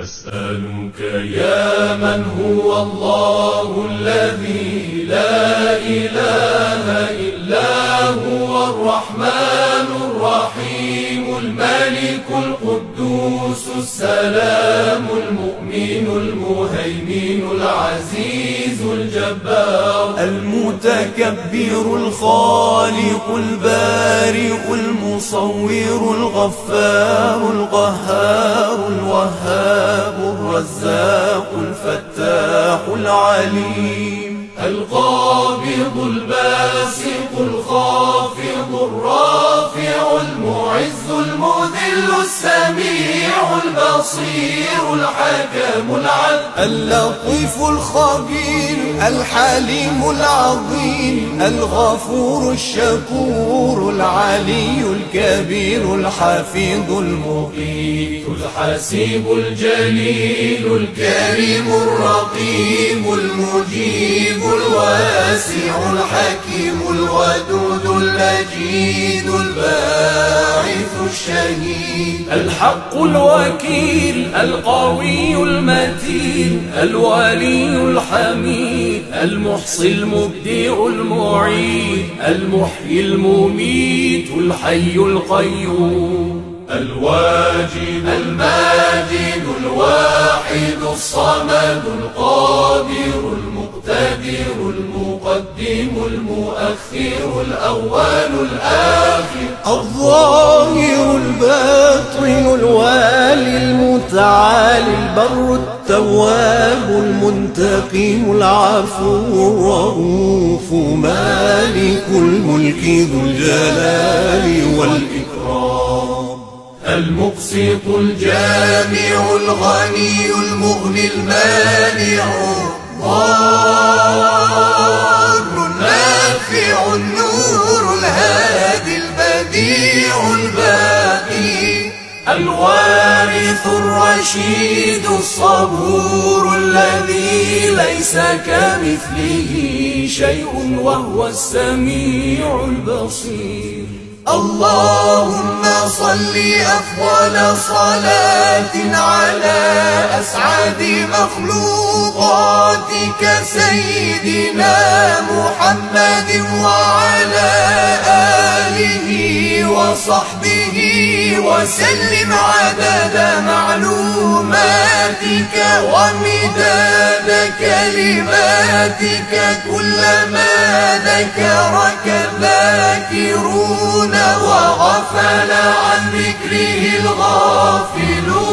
أسألك يا من هو الله الذي لا إله إلا هو الرحمن الرحيم الملك القدوس السلام المؤمن المهيمن العزيز الجبار المتكبر الخالق البارئ المصور الغفار القهار الوهاب الرزاق الفتاح العليم القابض الباسط الخافض الرافع المعز المذل السميع البصير الحكم العدل اللطيف الخبير الحليم العظيم الغفور الشكور العلي الكبير الحفيظ المقيت الحسيب الجليل الكريم الرقيب المجيب الواسع الحكيم الودود المجيد الباعث الشهيد الحق الوكيل القوي المتين الولي الحميد المحصي المبدع المعيد المحيي المميت الحي القيوم الواجد الماجد الواحد الصمد القادر المقتدر المقدم المؤخر الأول الآخر الظاهر الباطن الوالي المتعالي البر التواب المنتقم العفو الرؤوف مالك الملك ذو الجلال والإكرام المقسط الجامع الغني المغني المانع الضار النافع النور الهادي البديع الباقي الوارث الرشيد الصبور الذي ليس كمثله شيء وهو السميع البصير اللهم صل أفضل صلاة على أسعد مخلوقاتك سيدنا محمد وعلى آله وصحبه وسلم عدد معلوماتك ومداد كلماتك كلما ذكرك الذاكرون وغفل عن ذكره الغافلون